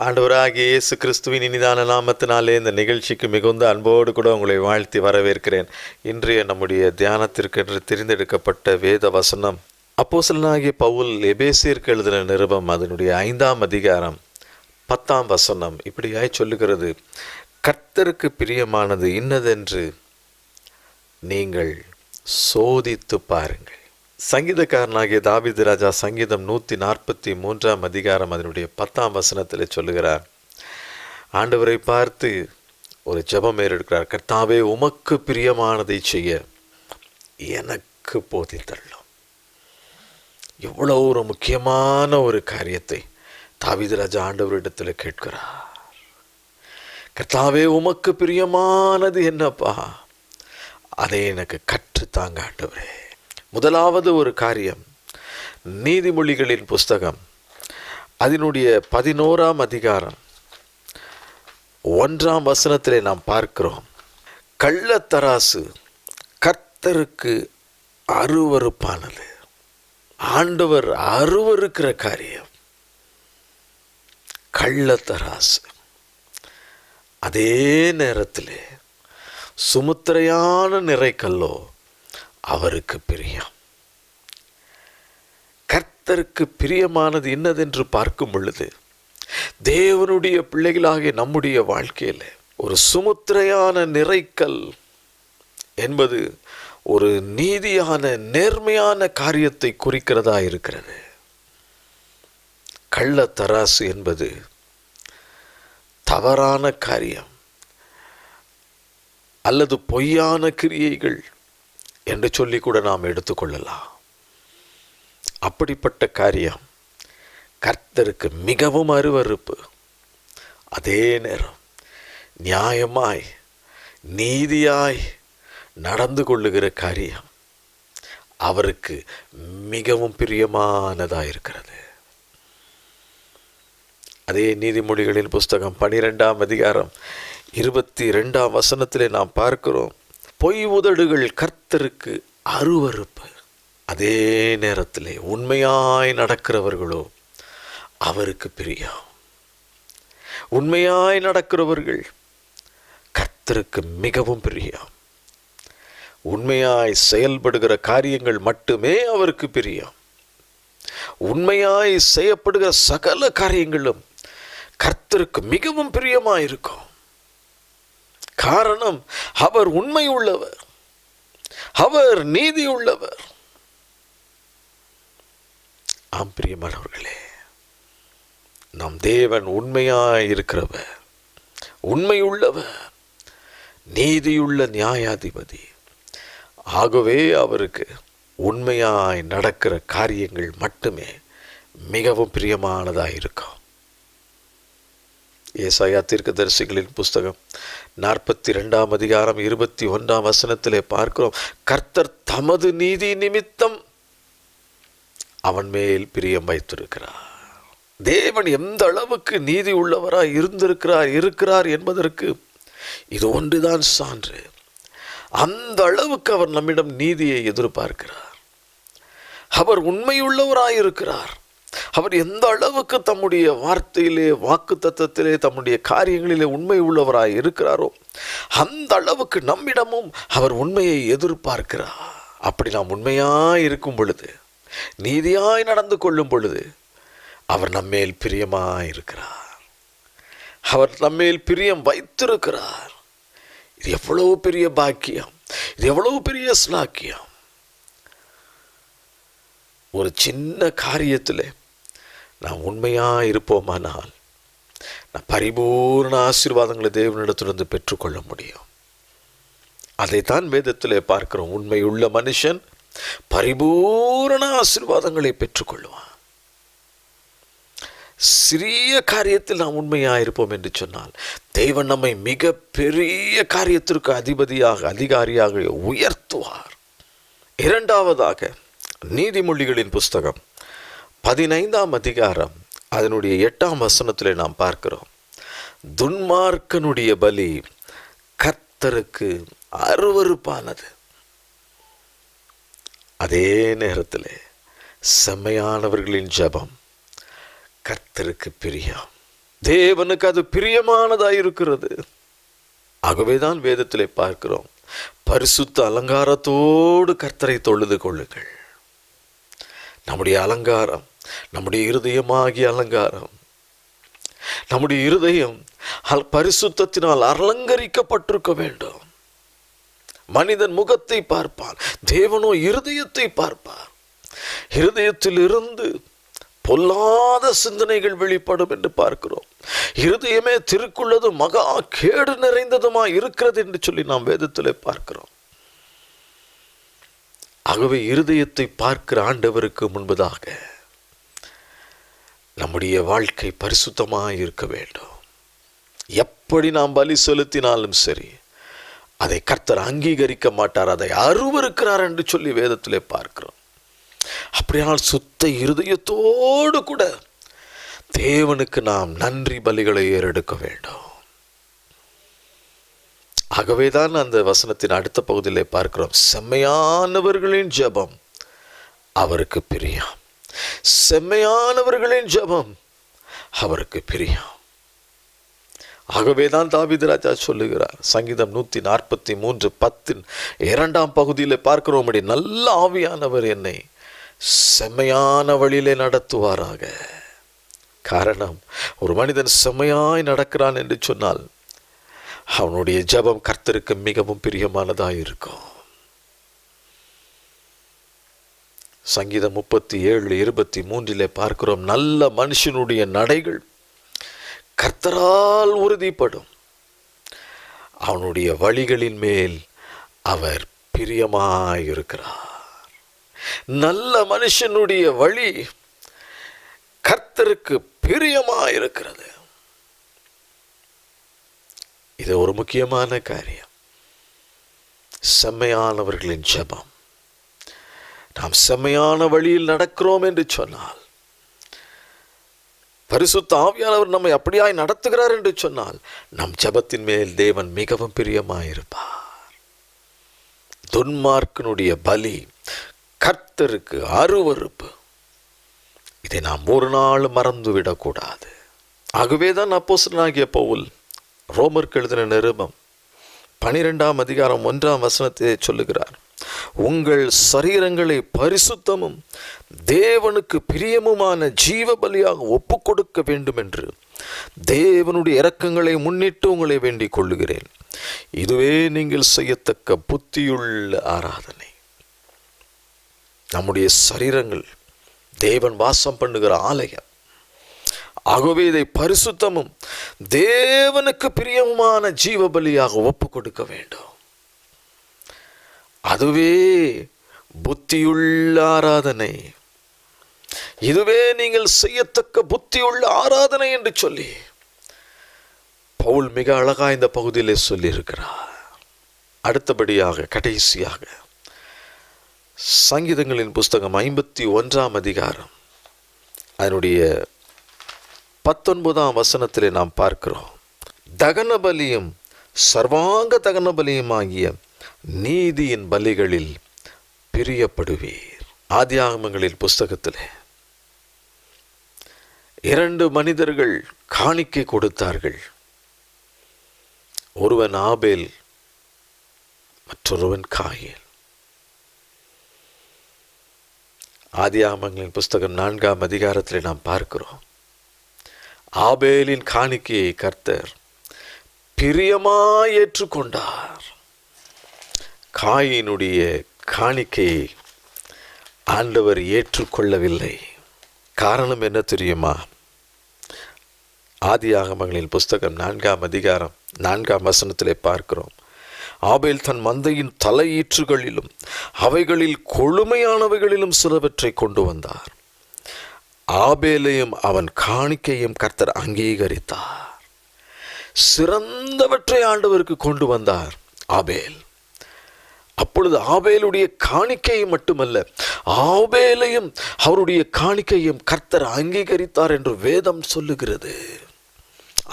ஆண்டவராகிய இயேசு கிறிஸ்துவின் இனிதான நாமத்தினாலே இந்த நிகழ்ச்சிக்கு மிகுந்த அன்போடு கூட உங்களை வாழ்த்தி வரவேற்கிறேன். இன்றைய நம்முடைய தியானத்திற்கென்று தெரிந்தெடுக்கப்பட்ட வேத வசனம் அப்போஸ்தலனாகிய பவுல் எபேசியருக்கு எழுதின நிருபம் அதனுடைய 5ஆம் அதிகாரம் 10ஆம் வசனம் இப்படியாய் சொல்லுகிறது. கர்த்தருக்கு பிரியமானது இன்னதென்று நீங்கள் சோதித்து பாருங்கள். சங்கீதக்காரனாகிய தாவீது ராஜா சங்கீதம் 143ஆம் அதிகாரம் அதனுடைய 10ஆம் வசனத்தில் சொல்லுகிறார். ஆண்டவரை பார்த்து ஒரு ஜெபம் ஏறெடுக்கிறார். கர்த்தாவே, உமக்கு பிரியமானதை செய்ய எனக்கு போதித்தள்ளும். எவ்வளோ ஒரு முக்கியமான ஒரு காரியத்தை தாவீது ராஜா ஆண்டவரிடத்தில் கேட்கிறார். கர்த்தாவே, உமக்கு பிரியமானது என்னப்பா, அதை எனக்கு கற்றுத்தாங்க ஆண்டவரே. முதலாவது ஒரு காரியம், நீதிமொழிகளின் புஸ்தகம் அதனுடைய 11ஆம் அதிகாரம் 1ஆம் வசனத்திலே நாம் பார்க்கிறோம். கள்ளத்தராசு கர்த்தருக்கு அருவருப்பானது. ஆண்டவர் அருவருக்கிற காரியம் கள்ளத்தராசு. அதே நேரத்தில் சுமுத்திரையான நிறைக்கல்லோ அவருக்கு பிரியம். கர்த்தருக்கு பிரியமானது என்னதென்று பார்க்கும் பொழுது, தேவனுடைய பிள்ளைகளாகிய நம்முடைய வாழ்க்கையில் ஒரு சுமுத்திரையான நிறைக்கல் என்பது ஒரு நீதியான நேர்மையான காரியத்தை குறிக்கிறதா இருக்கிறது. கள்ளத்தராசு என்பது தவறான காரியம் அல்லது பொய்யான கிரியைகள் என்று சொல்லி கூட நாம் எடுத்துக்கொள்ளலாம். அப்படிப்பட்ட காரியம் கர்த்தருக்கு மிகவும் அருவருப்பு. அதே நேரம் நியாயமாய் நீதியாய் நடந்து கொள்ளுகிற காரியம் அவருக்கு மிகவும் பிரியமானதாக இருக்கிறது. அதே நீதிமொழிகளின் புஸ்தகம் 12ஆம் அதிகாரம் 22ஆம் வசனத்திலே நாம் பார்க்கிறோம். பொய் உதடுகள் கர்த்தருக்கு அருவருப்பு. அதே நேரத்தில் உண்மையாய் நடக்கிறவர்களோ அவருக்கு பிரியம். உண்மையாய் நடக்கிறவர்கள் கர்த்தருக்கு மிகவும் பிரியம். உண்மையாய் செயல்படுகிற காரியங்கள் மட்டுமே அவருக்கு பிரியம். உண்மையாய் செய்யப்படுகிற சகல காரியங்களும் கர்த்தருக்கு மிகவும் பிரியமாயிருக்கும். காரணம், அவர் உண்மை உள்ளவர், அவர் நீதி உள்ளவர். ஆம் பிரியமானவர்களே, நம் தேவன் உண்மையாய் இருக்கிறவர், உண்மையுள்ளவர், நீதியுள்ள நியாயாதிபதி. ஆகவே அவருக்கு உண்மையாய் நடக்கிற காரியங்கள் மட்டுமே மிகவும் பிரியமானதாக இருக்கும். ஏசாயா தீர்க்கதரிசிகளின் புஸ்தகம் 42ஆம் அதிகாரம் 21ஆம் வசனத்திலே பார்க்கிறோம். கர்த்தர் தமது நீதி நிமித்தம் அவன் மேல் பிரியம் வைத்திருக்கிறார். தேவன் எந்த அளவுக்கு நீதி உள்ளவராய் இருக்கிறார் என்பதற்கு இது ஒன்றுதான் சான்று. அந்த அளவுக்கு அவர் நம்மிடம் நீதியை எதிர்பார்க்கிறார். அவர் உண்மையுள்ளவராயிருக்கிறார். அவர் எந்த அளவுக்கு தம்முடைய வார்த்தையிலே, வாக்கு தத்தத்திலே, தம்முடைய காரியங்களிலே உண்மை உள்ளவராய் இருக்கிறாரோ அந்த அளவுக்கு நம்மிடமும் அவர் உண்மையை எதிர்பார்க்கிறார். அப்படி நாம் உண்மையாய் இருக்கும் பொழுது, நீதியாய் நடந்து கொள்ளும் பொழுது அவர் நம்மேல் பிரியமாய் இருக்கிறார். அவர் நம்மேல் பிரியம் வைத்திருக்கிறார். இது எவ்வளவு பெரிய பாக்கியம், இது எவ்வளவு பெரிய ஸ்லாக்கியம். ஒரு சின்ன காரியத்தில் நாம் உண்மையாக இருப்போமானால் நான் பரிபூர்ண ஆசீர்வாதங்களை தேவனிடத்திலிருந்து பெற்றுக்கொள்ள முடியும். அதைத்தான் வேதத்தில் பார்க்கிறோம். உண்மையுள்ள மனுஷன் பரிபூர்ண ஆசீர்வாதங்களை பெற்றுக்கொள்வான். சிறிய காரியத்தில் நாம் உண்மையாக இருப்போம் என்று சொன்னால் தேவன் நம்மை மிக பெரிய காரியத்திற்கு அதிகாரியாக உயர்த்துவார். இரண்டாவதாக, நீதிமொழிகளின் புஸ்தகம் 15ஆம் அதிகாரம் அதனுடைய 8ஆம் வசனத்திலே நாம் பார்க்கிறோம். துன்மார்க்கனுடைய பலி கர்த்தருக்கு அருவருப்பானது. அதே நேரத்தில் செம்மையானவர்களின் ஜெபம் கர்த்தருக்கு பிரியம். தேவனுக்கு அது பிரியமானதாய் இருக்கிறது. ஆகவேதான் வேதத்திலே பார்க்கிறோம், பரிசுத்த அலங்காரத்தோடு கர்த்தரை தொழுது கொள்ளுங்கள். நம்முடைய அலங்காரம், நம்முடைய இருதயமாகிய அலங்காரம், நம்முடைய இருதயம் பரிசுத்தத்தினால் அலங்கரிக்கப்பட்டிருக்க வேண்டும். மனிதன் முகத்தை பார்ப்பான், தேவனோ இருதயத்தை பார்ப்பார். இருதயத்தில் இருந்து பொல்லாத சிந்தனைகள் வெளிப்படும் என்று பார்க்கிறோம். இருதயமே திருக்குள்ளது மகா கேடு நிறைந்ததுமா இருக்கிறது என்று சொல்லி நாம் வேதத்திலே பார்க்கிறோம். ஆகவே இருதயத்தை பார்க்கிற ஆண்டவருக்கு முன்பதாக நம்முடைய வாழ்க்கை பரிசுத்தமாக இருக்க வேண்டும். எப்படி நாம் பலி செலுத்தினாலும் சரி, அதை கர்த்தர் அங்கீகரிக்க மாட்டார், அதை அருவருக்கிறார் என்று சொல்லி வேதத்திலே பார்க்கிறோம். அப்படியானால் சுத்த இருதயத்தோடு கூட தேவனுக்கு நாம் நன்றி பலிகளை ஏறெடுக்க வேண்டும். ஆகவேதான் அந்த வசனத்தின் அடுத்த பகுதியிலே பார்க்கிறோம், செம்மையானவர்களின் ஜெபம் அவருக்கு பிரியம். செம்மையானவர்களின் ஜெபம் அவருக்கு பிரியம். ஆகவேதான் தாவீது ராஜா சொல்லுகிறார், சங்கீதம் 143:10 2ஆம் பகுதியில் பார்க்கிறோம், நல்ல ஆவியானவர் என்னை செம்மையான வழியிலே நடத்துவாராக. காரணம், ஒரு மனிதன் செம்மையாய் நடக்கிறான் என்று சொன்னால் அவனுடைய ஜெபம் கர்த்தருக்கு மிகவும் பிரியமானதாக இருக்கும். சங்கீதம் 37:23 பார்க்கிறோம், நல்ல மனுஷனுடைய நடைகள் கர்த்தரால் உறுதிப்படும், அவனுடைய வழிகளின் மேல் அவர் பிரியமாயிருக்கிறார். நல்ல மனுஷனுடைய வழி கர்த்தருக்கு பிரியமாயிருக்கிறது. இது ஒரு முக்கியமான காரியம். செம்மையானவர்களின் ஜெபம். நாம் செம்மையான வழியில் நடக்கிறோம் என்று சொன்னால், பரிசுத்த ஆவியானவர் நம்மை அப்படியாய் நடத்துகிறார் என்று சொன்னால், நம் ஜெபத்தின் மேல் தேவன் மிகவும் பிரியமாயிருப்பார். துன்மார்க்கனுடைய பலி கர்த்தருக்கு அருவருப்பு. இதை நாம் ஒரு நாள் மறந்துவிடக்கூடாது. ஆகவேதான் அப்போஸ்தலனாகிய பவுல் ரோமருக்கு எழுதின நிருபம் 12ஆம் அதிகாரம் 1ஆம் வசனத்தை சொல்லுகிறார், உங்கள் சரீரங்களை பரிசுத்தமும் தேவனுக்கு பிரியமுமான ஜீவ பலியாக ஒப்பு கொடுக்க வேண்டும் என்று தேவனுடைய இரக்கங்களை முன்னிட்டு உங்களை வேண்டிக் கொள்ளுகிறேன். இதுவே நீங்கள் செய்யத்தக்க புத்தியுள்ள ஆராதனை. நம்முடைய சரீரங்கள் தேவன் வாசம் பண்ணுகிற ஆலயம். ஆகவே இதை பரிசுத்தமும் தேவனுக்கு பிரியமான ஜீவ பலியாக ஒப்பு கொடுக்க வேண்டும். அதுவே புத்தியுள்ள ஆராதனை. இதுவே நீங்கள் செய்யத்தக்க புத்தியுள்ள ஆராதனை என்று சொல்லி பவுல் மிக அழகாக இந்த பகுதியிலே சொல்லியிருக்கிறார். அடுத்தபடியாக கடைசியாக சங்கீதங்களின் புஸ்தகம் 51ஆம் அதிகாரம் அதனுடைய 19ஆம் வசனத்திலே நாம் பார்க்கிறோம், தகன பலியும் சர்வாங்க தகன பலியும் ஆகிய நீதியின் பலிகளில் பிரியப்படுவீர். ஆதியாகமங்களின் புஸ்தகத்திலே 2 மனிதர்கள் காணிக்கை கொடுத்தார்கள். ஒருவன் ஆபேல், மற்றொருவன் காயேல். ஆதியாகமங்களின் புஸ்தகம் 4ஆம் அதிகாரத்தில் நாம் பார்க்கிறோம், ஆபேலின் காணிக்கையை கர்த்தர் பிரியமாய் ஏற்றுக்கொண்டார். காயினுடைய காணிக்கையை ஆண்டவர் ஏற்றுக்கொள்ளவில்லை. காரணம் என்ன தெரியுமா? ஆதியாகமங்களின் புஸ்தகம் 4ஆம் அதிகாரம் 4ஆம் வசனத்திலே பார்க்கிறோம், ஆபேல் தன் மந்தையின் தலையீற்றுகளிலும் அவைகளில் கொழுமையானவைகளிலும் சிலவற்றை கொண்டு வந்தார். ஆபேலையும் அவன் காணிக்கையும் கர்த்தர் அங்கீகரித்தார். சிறந்தவற்றை ஆண்டவருக்கு கொண்டு வந்தார் ஆபேல். அப்பொழுது ஆபேலுடைய காணிக்கையை மட்டுமல்ல, ஆபேலையும் அவருடைய காணிக்கையும் கர்த்தர் அங்கீகரித்தார் என்று வேதம் சொல்லுகிறது.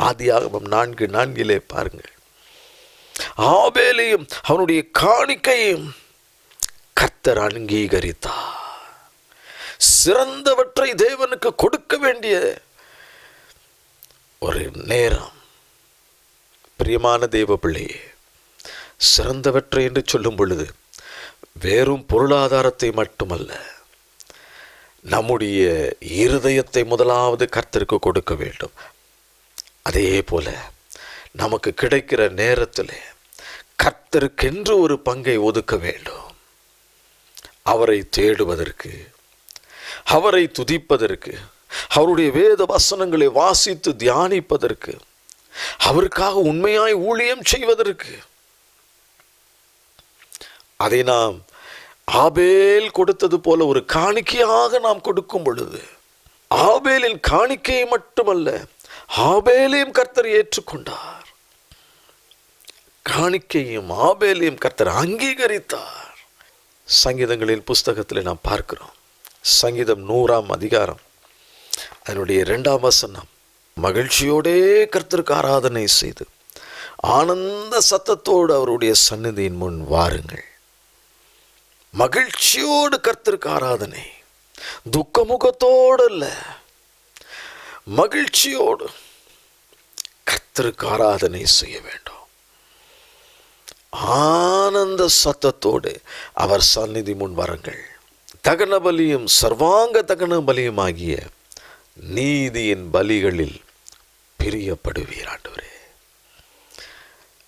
ஆதியாகமம் 4:4 பாருங்கள், ஆபேலையும் அவனுடைய காணிக்கையும் கர்த்தர் அங்கீகரித்தார். சிறந்தவற்றை தேவனுக்கு கொடுக்க வேண்டிய ஒரு நேரம். பிரியமான தேவ பிள்ளையே, சிறந்தவற்றை என்று சொல்லும் பொழுது வெறும் பொருளாதாரத்தை மட்டுமல்ல, நம்முடைய இருதயத்தை முதலாவது கர்த்தருக்கு கொடுக்க வேண்டும். அதே போல நமக்கு கிடைக்கிற நேரத்தில் கர்த்தருக்கென்று ஒரு பங்கை ஒதுக்க வேண்டும். அவரை தேடுவதற்கு, அவரை துதிப்பதற்கு, அவருடைய வேத வசனங்களை வாசித்து தியானிப்பதற்கு, அவருக்காக உண்மையாய் ஊழியம் செய்வதற்கு. அதை நாம் ஆபேல் கொடுத்தது போல ஒரு காணிக்கையாக நாம் கொடுக்கும் பொழுது, ஆபேலின் காணிக்கையை மட்டுமல்ல, ஆபேலையும் கர்த்தர் ஏற்றுக்கொண்டார். காணிக்கையும் ஆபேலையும் கர்த்தர் அங்கீகரித்தார். சங்கீதங்களின் புஸ்தகத்தில் நாம் பார்க்கிறோம். சங்கீதம் 100ஆம் அதிகாரம் அதனுடைய 2ஆம் வசனம், மகிழ்ச்சியோடே கர்த்தருக்கு ஆராதனை செய்து ஆனந்த சத்தத்தோடு அவருடைய சந்நிதியின் முன் வாருங்கள். மகிழ்ச்சியோடு கர்த்தருக்கு ஆராதனை, துக்கமுகத்தோடு அல்ல, மகிழ்ச்சியோடு கர்த்தருக்கு ஆராதனை செய்ய வேண்டும். ஆனந்த சத்தத்தோடு அவர் சந்நிதி முன் வாருங்கள். தகன பலியும் சர்வாங்க தகன பலியும் ஆகிய நீதியின் பலிகளில் பிரியப்படுவீர். ஆண்டவரே,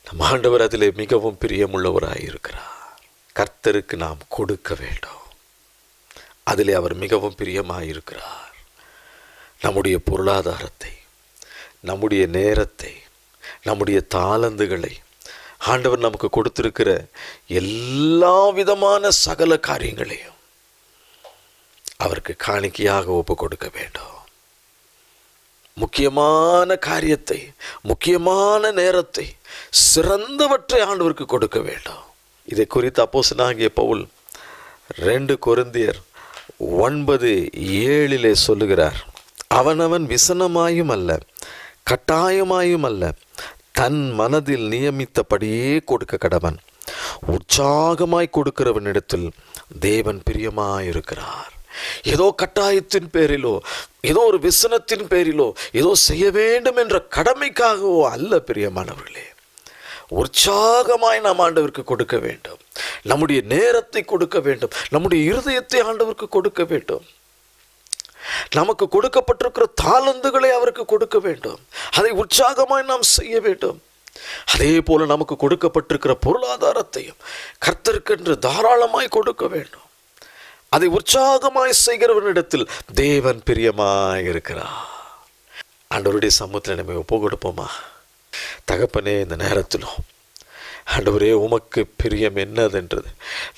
நம் ஆண்டவர் அதிலே மிகவும் பிரியமுள்ளவராயிருக்கிறார். கர்த்தருக்கு நாம் கொடுக்க வேண்டும். அதிலே அவர் மிகவும் பிரியமாயிருக்கிறார். நம்முடைய பொருளாதாரத்தை, நம்முடைய நேரத்தை, நம்முடைய தாளந்துகளை, ஆண்டவர் நமக்கு கொடுத்திருக்கிற எல்லா விதமான சகல காரியங்களையும் அவருக்கு காணிக்கையாக ஒப்பு கொடுக்க வேண்டும். முக்கியமான காரியத்தை, முக்கியமான நேரத்தை, சிறந்தவற்றை ஆண்டவருக்கு கொடுக்க வேண்டும். இதை குறித்து அப்போஸ்தலனாகிய பவுல் 2 கொரிந்தியர் 9:7 சொல்லுகிறார், அவனவன் விசனமாயும் அல்ல, கட்டாயமாயும் அல்ல, தன் மனதில் நியமித்தபடியே கொடுக்க கடவன். உற்சாகமாய் கொடுக்கிறவனிடத்தில் தேவன் பிரியமாயிருக்கிறார். ஏதோ கட்டாயத்தின் பேரிலோ, ஏதோ ஒரு விசனத்தின் பேரிலோ, ஏதோ செய்ய வேண்டும் என்ற கடமைக்காகவோ அல்ல. பிரியமானவர்களே, உற்சாகமாய் நாம் ஆண்டவருக்கு கொடுக்க வேண்டும். நம்முடைய நேரத்தை கொடுக்க வேண்டும். நம்முடைய இருதயத்தை ஆண்டவருக்கு கொடுக்க வேண்டும். நமக்கு கொடுக்கப்பட்டிருக்கிற தாளந்துகளை அவருக்கு கொடுக்க வேண்டும். அதை உற்சாகமாய் நாம் செய்ய வேண்டும். அதே போல நமக்கு கொடுக்கப்பட்டிருக்கிற பொருளாதாரத்தையும் கர்த்தருக்கென்று தாராளமாய் கொடுக்க வேண்டும். அதை உற்சாகமாய் செய்கிறவனிடத்தில் தேவன் பிரியமாய் இருக்கிறார். ஆண்டவருடைய சமூகத்தில் நம்ம ஒப்பு கொடுப்போமா? தகப்பனே, இந்த நேரத்திலும் ஆண்டவரே, உமக்கு பிரியம் என்னதென்றது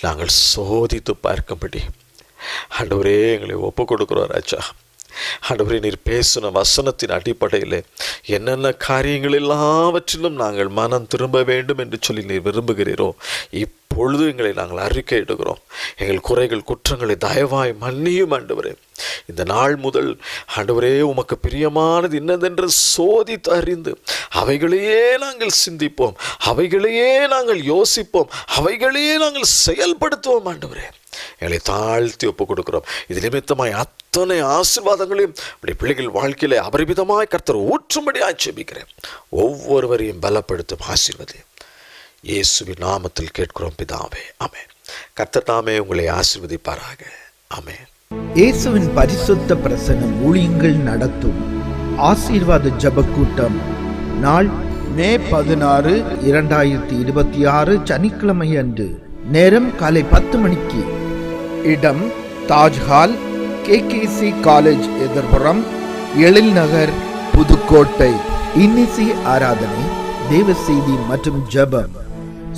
நாங்கள் சோதித்து பார்க்கும்படி ஆண்டவரே எங்களை ஒப்பு கொடுக்குறோம் ராஜா. ஆண்டவரே, நீர் பேசின வசனத்தின் அடிப்படையில் என்னென்ன காரியங்கள் எல்லாவற்றிலும் நாங்கள் மனம் திரும்ப வேண்டும் என்று சொல்லி நீர் விரும்புகிறீரோ, இப்பொழுது எங்களை நாங்கள் அறிக்கை இடுகிறோம். எங்கள் குறைகள் குற்றங்களை தயவாய் மன்னியும் ஆண்டவரே. இந்த நாள் முதல் ஆண்டவரே, உமக்கு பிரியமானது என்னதென்று சோதித்து அறிந்து அவைகளையே நாங்கள் சிந்திப்போம், அவைகளையே நாங்கள் யோசிப்போம், அவைகளையே நாங்கள் செயல்படுத்துவோம். ஆண்டவரே, எங்களை தாழ்த்தி ஒப்பு கொடுக்கிறோம். இது நிமித்தமாய் அத்தனை ஆசீர்வாதங்களையும் அப்படி பிள்ளைகள் வாழ்க்கையிலே அபரிமிதமாய் கர்த்தர் ஊற்றும்படி ஆட்சேபிக்கிறேன். ஒவ்வொருவரையும் பலப்படுத்தும், ஆசீர்வதி. இயேசுவின் நாமத்தில் கேட்கிறோம் பிதாவே, ஆமென். கர்த்தர் தாமே உங்களை ஆசீர்வதிப்பாராக. ஆமென். இயேசுவின் பரிசுத்த பிரசன்னம் ஊழியங்கள் நடத்தும் ஆசீர்வாத ஜெப கூட்டம் நாள் மே 16, 2026 சனிக்கிழமை அன்று. நேரம் காலை 10 மணிக்கு. இடம் தாஜ்ஹால், KKC காலேஜ் எதிர்புறம், எழில் நகர், புதுக்கோட்டை. இன்னிசை ஆராதனை, தேவ செய்தி மற்றும் ஜெபம்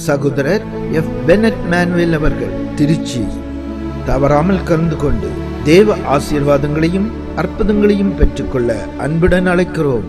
சகோதரர் F. பெனட் மேனுவேல் அவர்கள், திருச்சி. தவறாமல் கலந்து கொண்டு தேவ ஆசீர்வாதங்களையும் அற்புதங்களையும் பெற்றுக்கொள்ள அன்புடன் அழைக்கிறோம்.